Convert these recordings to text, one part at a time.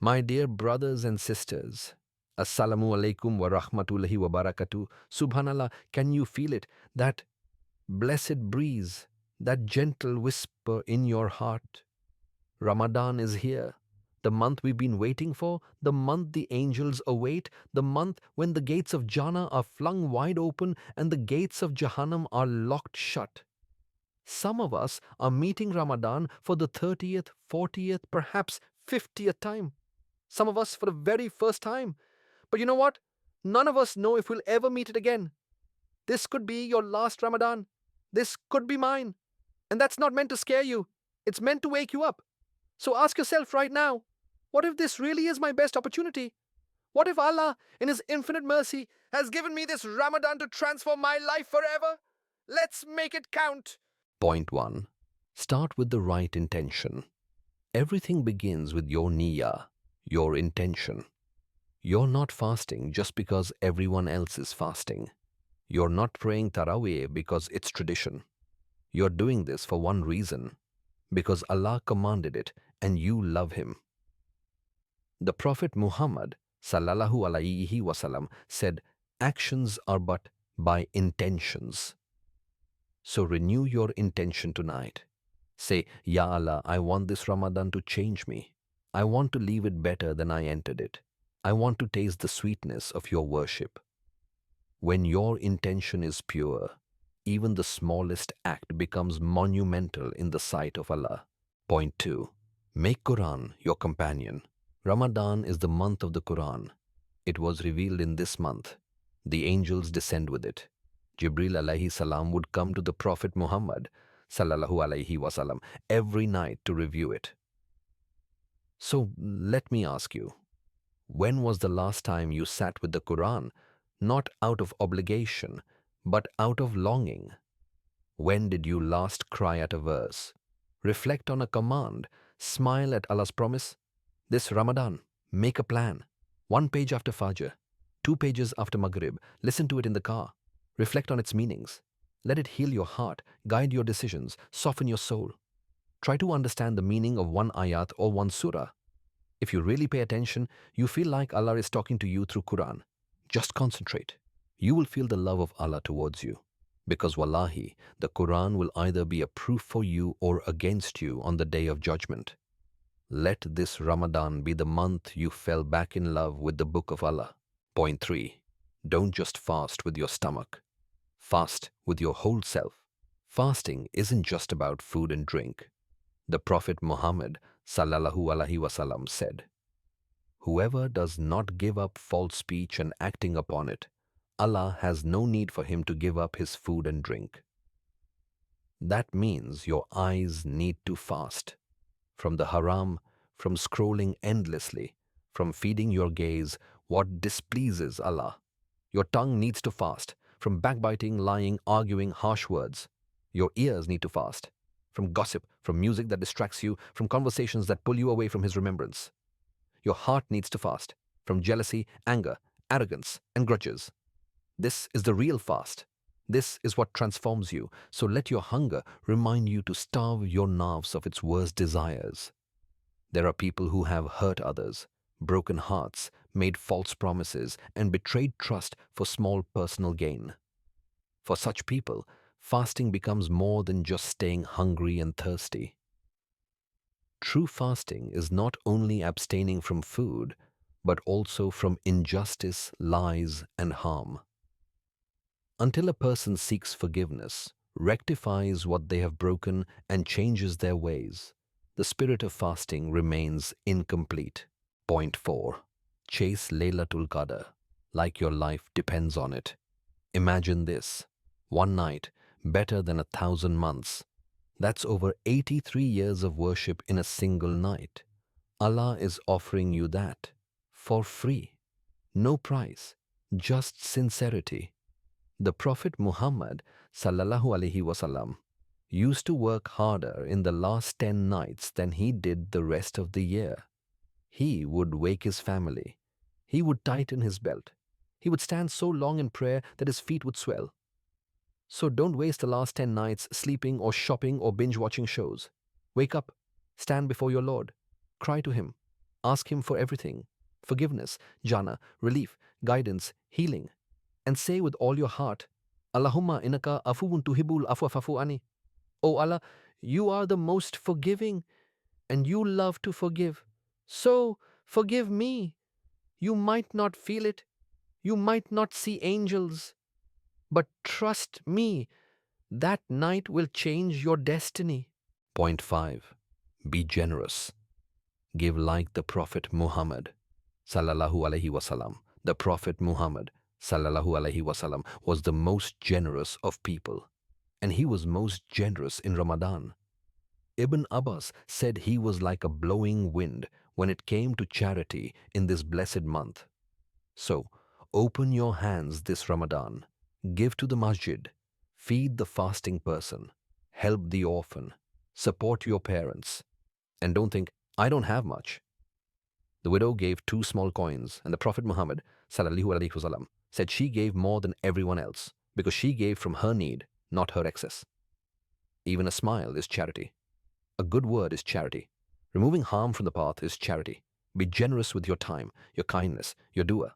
My dear brothers and sisters, As-salamu alaikum wa rahmatullahi wa barakatuh. Subhanallah, can you feel it? That blessed breeze, that gentle whisper in your heart. Ramadan is here. The month we've been waiting for, the month the angels await, the month when the gates of Jannah are flung wide open and the gates of Jahannam are locked shut. Some of us are meeting Ramadan for the 30th, 40th, perhaps 50th time. Some of us for the very first time. But you know what? None of us know if we'll ever meet it again. This could be your last Ramadan. This could be mine. And that's not meant to scare you. It's meant to wake you up. So ask yourself right now, what if this really is my best opportunity? What if Allah, in His infinite mercy, has given me this Ramadan to transform my life forever? Let's make it count. Point 1. Start with the right intention. Everything begins with your niyyah, your intention. You're not fasting just because everyone else is fasting. You're not praying Taraweeh because it's tradition. You're doing this for one reason, because Allah commanded it and you love Him. The Prophet Muhammad, sallallahu, alaihi, wasallam, said, actions are but by intentions. So renew your intention tonight. Say, Ya Allah, I want this Ramadan to change me. I want to leave it better than I entered it. I want to taste the sweetness of your worship. When your intention is pure, even the smallest act becomes monumental in the sight of Allah. Point 2. Make Quran your companion. Ramadan is the month of the Quran. It was revealed in this month. The angels descend with it. Jibril alayhi salam would come to the Prophet Muhammad sallallahu, alaihi, wasallam every night to review it. So let me ask you, when was the last time you sat with the Quran, not out of obligation, but out of longing? When did you last cry at a verse, reflect on a command, smile at Allah's promise? This Ramadan, make a plan. 1 page after Fajr, 2 pages after Maghrib, listen to it in the car. Reflect on its meanings. Let it heal your heart, guide your decisions, soften your soul. Try to understand the meaning of one ayat or one surah. If you really pay attention, you feel like Allah is talking to you through Quran. Just concentrate. You will feel the love of Allah towards you. Because wallahi, the Quran will either be a proof for you or against you on the day of judgment. Let this Ramadan be the month you fell back in love with the book of Allah. Point 3. Don't just fast with your stomach. Fast with your whole self. Fasting isn't just about food and drink. The Prophet Muhammad sallallahu, alaihi, wasallam said, whoever does not give up false speech and acting upon it, Allah has no need for him to give up his food and drink. That means your eyes need to fast. From the haram, from scrolling endlessly, from feeding your gaze what displeases Allah. Your tongue needs to fast. From backbiting, lying, arguing, harsh words. Your ears need to fast. From gossip, from music that distracts you, from conversations that pull you away from His remembrance. Your heart needs to fast. From jealousy, anger, arrogance, and grudges. This is the real fast. This is what transforms you. So let your hunger remind you to starve your nerves of its worst desires. There are people who have hurt others, broken hearts, made false promises, and betrayed trust for small personal gain. For such people, fasting becomes more than just staying hungry and thirsty. True fasting is not only abstaining from food, but also from injustice, lies, and harm. Until a person seeks forgiveness, rectifies what they have broken, and changes their ways, the spirit of fasting remains incomplete. Point 4. Chase Laylatul Qadr, like your life depends on it. Imagine this. One night, better than 1,000 months. That's over 83 years of worship in a single night. Allah is offering you that for free. No price, just sincerity. The Prophet Muhammad sallallahu, alaihi, wasallam used to work harder in the last 10 nights than he did the rest of the year. He would wake his family. He would tighten his belt. He would stand so long in prayer that his feet would swell. So don't waste the last 10 nights sleeping or shopping or binge watching shows. Wake up, stand before your Lord, cry to Him, Ask him for everything: forgiveness, jannah, relief, guidance, healing. And say with all your heart, Allahumma innaka afuwun tuhibul afwa fafu ani. O Allah, you are the most forgiving and you love to forgive. So forgive me. You might not feel it, you might not see angels, but trust me, that night will change your destiny. Point 5. Be generous. Give like the Prophet Muhammad, sallallahu alaihi wasallam. The Prophet Muhammad, sallallahu alaihi wasallam, was the most generous of people, and he was most generous in Ramadan. Ibn Abbas said he was like a blowing wind when it came to charity in this blessed month. So, open your hands this Ramadan, give to the masjid, feed the fasting person, help the orphan, support your parents, and don't think, I don't have much. The widow gave 2 small coins, and the Prophet Muhammad, sallallahu alaihi wasallam, said she gave more than everyone else because she gave from her need, not her excess. Even a smile is charity. A good word is charity. Removing harm from the path is charity. Be generous with your time, your kindness, your dua.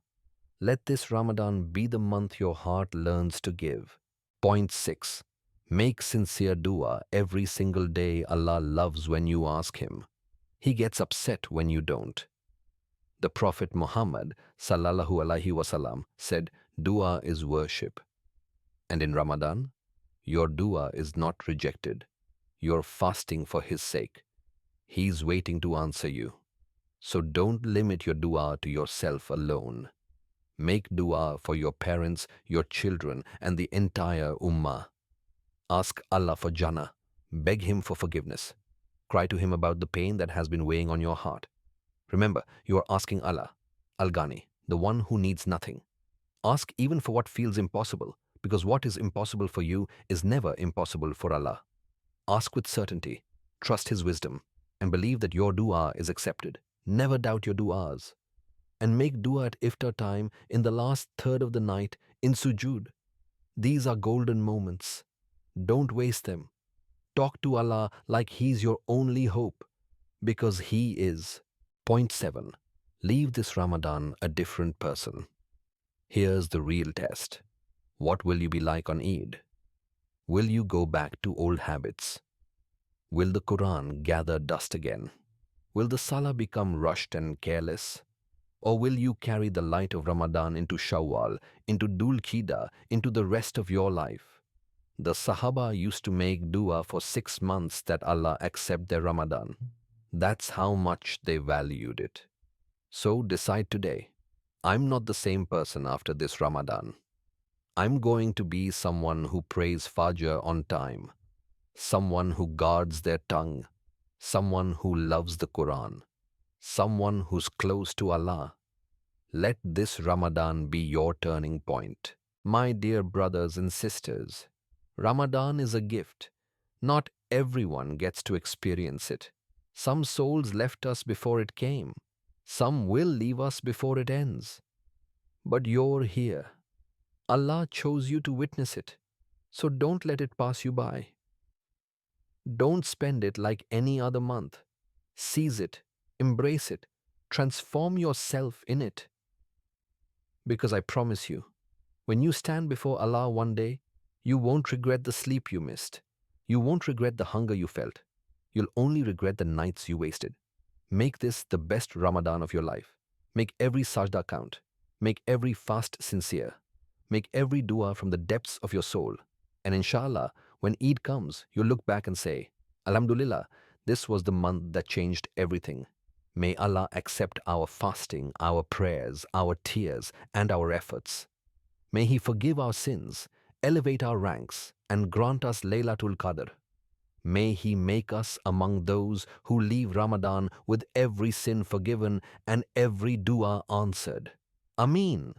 Let this Ramadan be the month your heart learns to give. Point 6. Make sincere dua every single day. Allah loves when you ask him. He gets upset when you don't. The Prophet Muhammad, sallallahu alaihi wasallam, said, dua is worship. And in Ramadan, your dua is not rejected. You're fasting for his sake. He's waiting to answer you. So don't limit your dua to yourself alone. Make dua for your parents, your children, and the entire ummah. Ask Allah for jannah. Beg him for forgiveness. Cry to him about the pain that has been weighing on your heart. Remember, you are asking Allah, Al-Ghani, the one who needs nothing. Ask even for what feels impossible, because what is impossible for you is never impossible for Allah. Ask with certainty, trust his wisdom, and believe that your dua is accepted. Never doubt your duas. And make dua at iftar time in the last third of the night in sujood. These are golden moments. Don't waste them. Talk to Allah like he's your only hope, because he is. Point 7. Leave this Ramadan a different person. Here's the real test. What will you be like on Eid? Will you go back to old habits? Will the Quran gather dust again? Will the Salah become rushed and careless? Or will you carry the light of Ramadan into Shawwal, into Dhul Qida, into the rest of your life? The Sahaba used to make dua for 6 months that Allah accept their Ramadan. That's how much they valued it. So decide today, I'm not the same person after this Ramadan. I'm going to be someone who prays Fajr on time, someone who guards their tongue, someone who loves the Quran, someone who's close to Allah. Let this Ramadan be your turning point. My dear brothers and sisters, Ramadan is a gift. Not everyone gets to experience it. Some souls left us before it came. Some will leave us before it ends. But you're here. Allah chose you to witness it. So don't let it pass you by. Don't spend it like any other month. Seize it, embrace it, transform yourself in it. Because I promise you, when you stand before Allah one day, you won't regret the sleep you missed. You won't regret the hunger you felt. You'll only regret the nights you wasted. Make this the best Ramadan of your life. Make every sajda count. Make every fast sincere. Make every dua from the depths of your soul. And inshallah, when Eid comes, you'll look back and say, Alhamdulillah, this was the month that changed everything. May Allah accept our fasting, our prayers, our tears, and our efforts. May He forgive our sins, elevate our ranks, and grant us Laylatul Qadr. May He make us among those who leave Ramadan with every sin forgiven and every dua answered. Ameen.